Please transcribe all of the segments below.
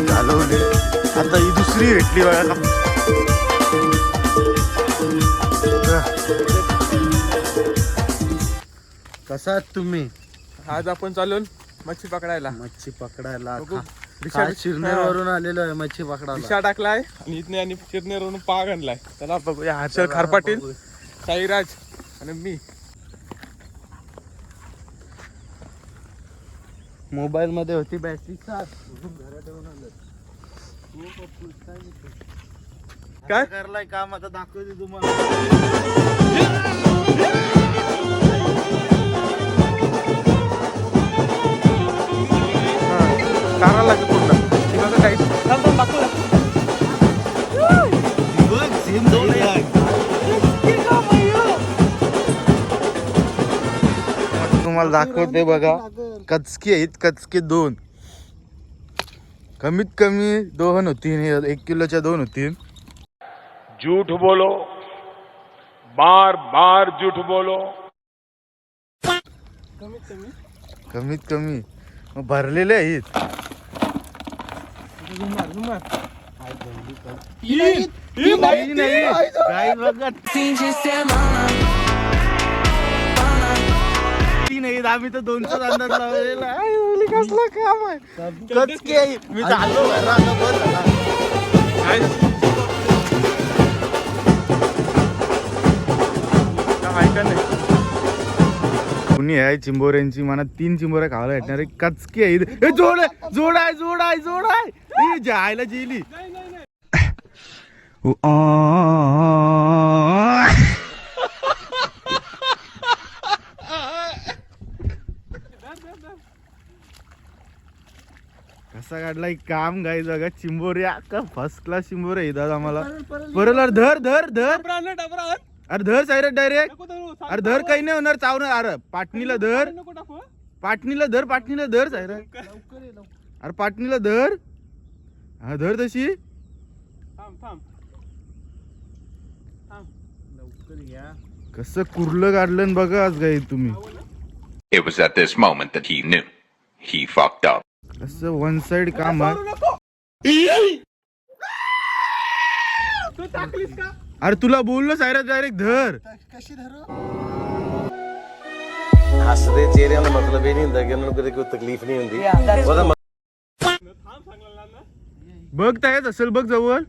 घालवले आता ही दुसरी भेटली बघा. कसा आहात तुम्ही? आज आपण चालून मच्छी पकडायला शिरनेरवरून आलेलो आहे मच्छी पकडायला. दिशा टाकलाय आणि इथने आणि शिरनेरवरून पाग आणलाय. चला बघूया. हर्षल खारपाटील, साईराज आणि मी. मोबाईल मध्ये होती बॅटरी काय करलाय काम आता दाखवते तुम्हाला. काढायला लागतं पूर्ण. बघा काही तुम्हाला दाखवते बघा. कचके आहेत, कचके 2. कमीत कमी 2 होतील. 1 किलोच्या 2 होतील. झूठ बोलो, बार बार झूठ बोलो. कमीत कमी भरलेले आहेत. नाही आम्ही तर 200 अंदाज लावलेला आहे. कसलं काम आहे. कचके मी चाललो कुणी आहे चिंबोऱ्यांची. मला 3 चिंबोऱ्या खायला भेटणार आहे. कचके आहे. जोड आहे जायला जेली. कसा काढला काम गाई जगा. चिंबोऱ्या का फर्स्ट क्लास चिंबोऱ्या येतात आम्हाला. बरोबर धर अरे धर सायरट डायरेक्ट. अरे धर काही नाही होणार. चावणार. अरे पाटणीला धर सायरट. अरे पाटणीला धर. हा धर तशी. कसं कुर्लं काढलं बघा आज गाई तुम्ही. It was at this moment that he knew he fucked up. असं वन साइड काम आहे. अरे तुला बोललो सायरट डायरेक्ट धर. हसदे चेहरे का मतलब ये नहीं होता कि उनको कोई तकलीफ नहीं होती. बघता येत असेल बघ जवळ.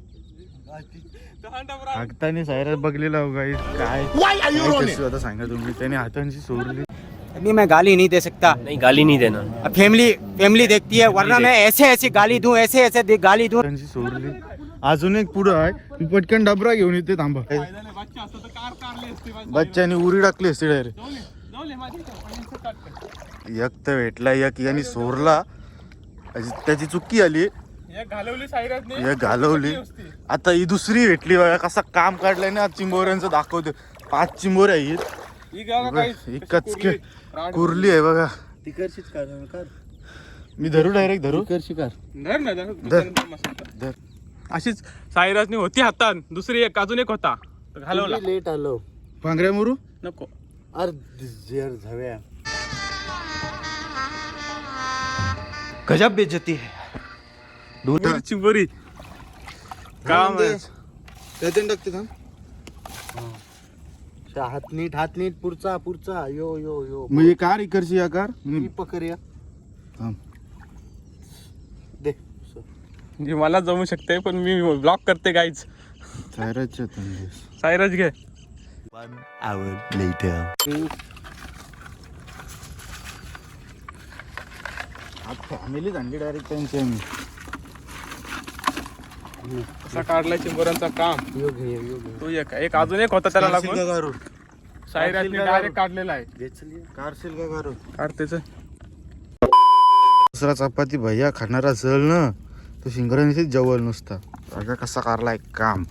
हाताने सायरट बघलेला हो गाई. काय आता सांगा तुम्ही. त्याने हातांची सोडली. अभी मैं गाली नहीं दे सकता. नहीं गाली नहीं देना. अब फैमिली देखती है, वरना मैं ऐसे गाली दूं, ऐसे गाली दूं. हातांची सोडली. अजून एक पुढं आहे. मी पटकन डबरा घेऊन येते. थांबा. बच्चाने उरी टाकली असते डायरेक्ट. एक तर भेटला एक याने सोरला. त्याची चुकी आली. एक घालवली. आता ही दुसरी भेटली बघा. कसा काम काढलाय ना चिंबोऱ्यांचं दाखवतो. 5 चिंबोऱ्या आहेत. कचके कुर्ली आहे बघा. मी धरू डायरेक्ट धरू. धर. अशीच साईराजनी होती हातात. दुसरी एक अजून एक होता घालवला. लेट आलो. पांघऱ्या मोरू नको. गजब बेइज्जती है. चिंबोरी काम आहे. त्यातून टाकते थांब. हात नीट पुढचा यो मग कार इकडची या कार मी पकरूया. दे म्हणजे मला जमू शकते पण मी ब्लॉक करते गाईच. सायराज घे. 1 hour later. फॅमिली आणली डायरेक्ट त्यांची. आम्ही कसा काढलाय चिंबोऱ्यांचा काम. तो एक अजून एक होता त्याला लागून. साईराजने डायरेक्ट काढलेला आहे. कारशील का करू. काढतेच. दुसरा चपाती भैया खाणारा असेल ना तो शिंगरांशी जवळ नुसता. कसा काढलाय काम.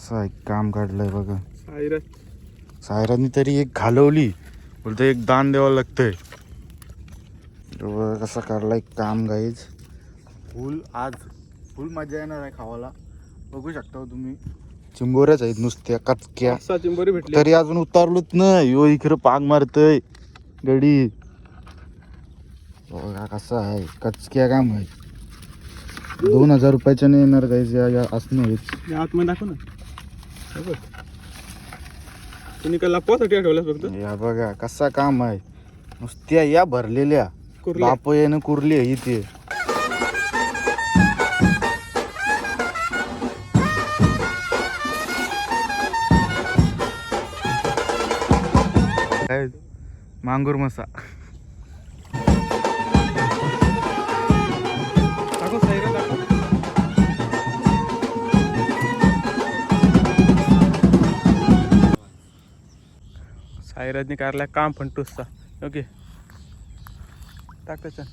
असं एक काम काढलंय बघा. सायरस सायरांनी तरी एक घालवली, बोलतो एक दान द्यावं लागतंय. कसं काढलाय काम गाईज. आज फुल मजा येणार आहे खावाला. बघू शकता तुम्ही, चिंबोऱ्याच आहेत नुसत्या कचक्या. असा चिंबोरी भेटली. तरी अजून उतारलोच नाही. यो इकडं पाग मारतय गडी. बघा कसं आहे, कचक्या काम आहे. 2000 रुपयाच्या नाही येणार गाईज या असणं हेच. आतमध्ये दाखव ना. तुम्ही काय लपवासाठी ठेवलं फक्त. या बघा कसा काम आहे, नुसत्या या भरलेल्या कुर्ल्या. बाप यानं कुरली आहे इथे. काय मांगूर मसा. दाखव सायरस दाखव. सायरसने काढलाय काम फंटूसचा. ओके टाक त्याच्या.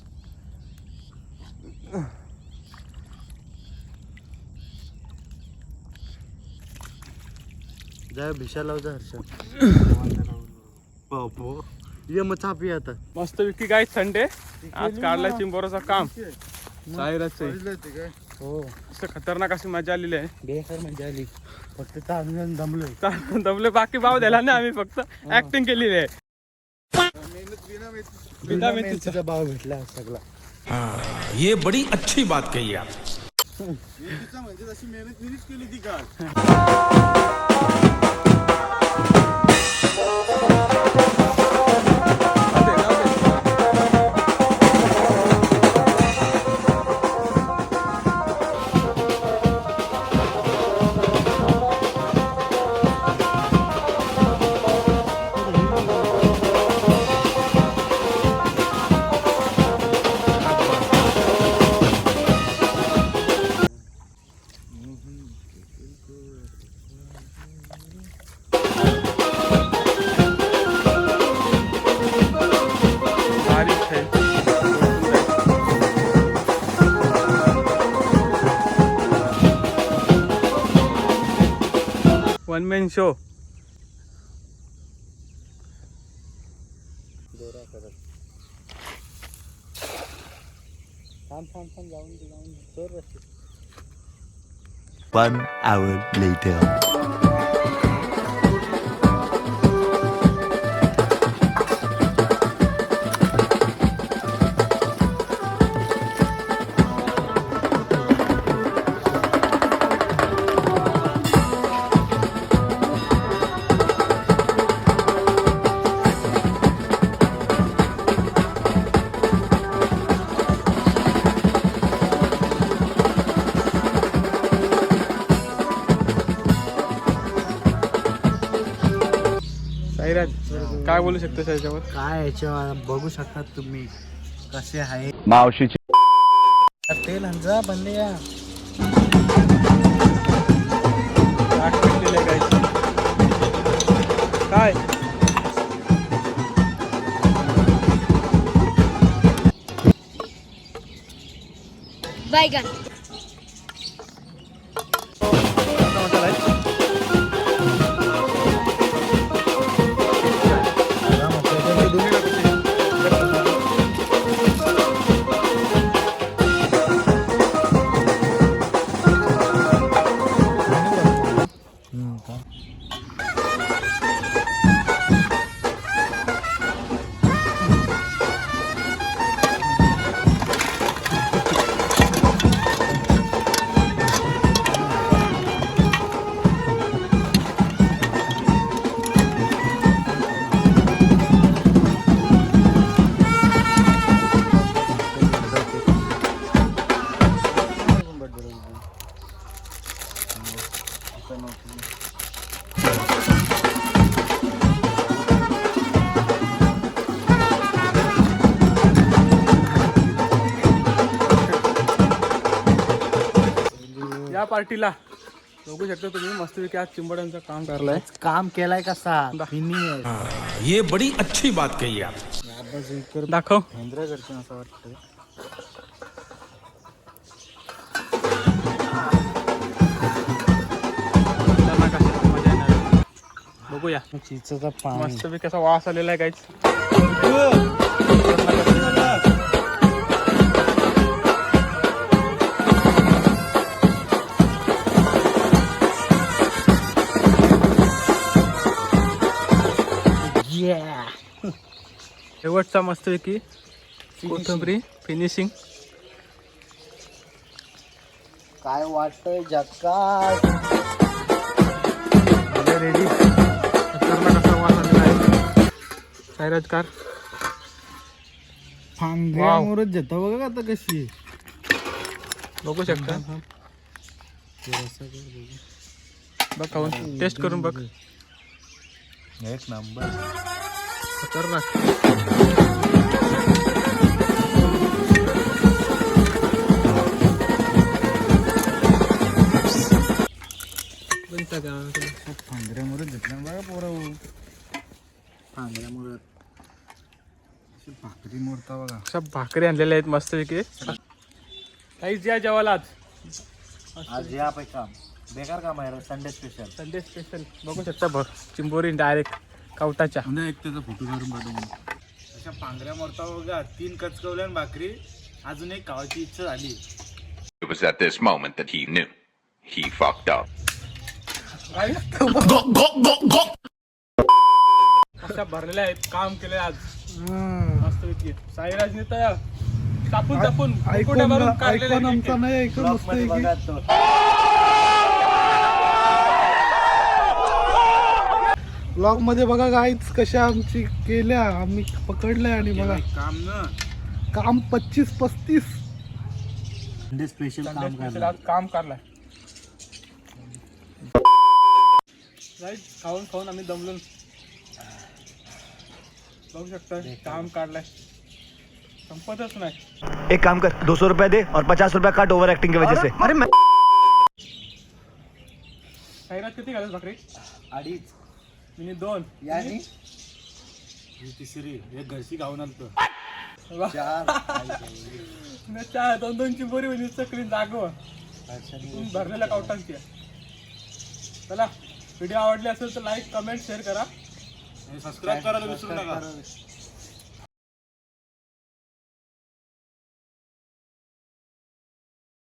जा भिशा लाव जा हर्षद. ये मग चापी आता. मस्त विकी काय संडे आज काढलाय चिंबोराचं काम. सायरस हो असं खतरनाक अशी मजा आलेली आहे. बेकार मजा आली. फक्त तांदूळ दमलोय. दमले बाकी भाव द्याला ना आम्ही फक्त ऍक्टिंग केलेली आहे. बिना मेथीचा भाव भेटला सगळा. ये बड़ी अच्छी बात कही आप. म्हणजे तशी मेहनत मीच केली ती का. One man show. One hour later. Sairaj काय बोलू शकतो त्याच्यावर. काय याच्यावर बघू शकता तुम्ही कसे आहे. मावशीची तेल हंजा बनले या. काय बैगन या पार्टीला बघू शकता तुम्ही मस्तपैकी आज चिंबड्यांचं काम करलंय. काम केलाय कसा ये बड़ी अच्छी बात कही आप. दाखव. हेंद्रा करतो असं वाटतं. बघूया चिंचेचा पान मस्त बी कसा वास आलेला आहे काहीच. शेवटचा मस्तपैकी कोथिंबरी फिनिशिंग. काय वाटतंय झक्कास. रेडी. कसा वास आलेला आहे साईराज कार. फांद्यावरच जाता बघा आता कशी बघू शकता. बघ खाऊन टेस्ट करून बघ. एक नंबर. खतरनाक. फांद्यावरच घेतला बघा पोरं. फांद्यामुळे भाकरी मोडता बघा. अशा भाकरी आणलेल्या आहेत मस्तपैकी. काहीच या जेवायला आज या पाय काम बेकार काम आहे संडे स्पेशल. संडे स्पेशल बघू शकता. बघ चिंबोरी डायरेक्ट कवटाच्या. एक त्याचा फोटो काढून पाठवून. अशा पांढऱ्या मोडता बघा. 3 कचकवल्या आणि भाकरी. अजून एक खावायची इच्छा झाली. It was at this moment that he knew. He fucked up. अशा भरलेल्या आहेत. काम केले आज मस्तपैकी. साईराजने तर चापून चापून मुकुट्या भरून काढलेले आहेत. ब्लॉकमध्ये बघा तो. ब्लॉग मध्ये बघा गाईच कशा आमची केल्या आम्ही पकडल्या. आणि बघा काम न काम 25-35 संडे स्पेशल काम स्पेशल करणार. आज काम काढलाय. राईट खाऊन खाऊन आम्ही दमलो. बघू शकता काम काढलाय. संपतच नाही. एक काम कर 200 रुपए दे और 50 रुपया काट ओवर एक्टिंग की वजह से. अरे मैं साईराज किती घालत भाकरी? 2.5 मी 2. यानी ही तिसरी. एक घरची खाऊन आलतो. 4 2 चिंबोरी म्हणजे चकली जागो भरलेल्या कावटांची. चला व्हिडिओ आवडली असेल तर लाईक कमेंट शेअर करा. सबस्क्राईब करायला विसरू नका.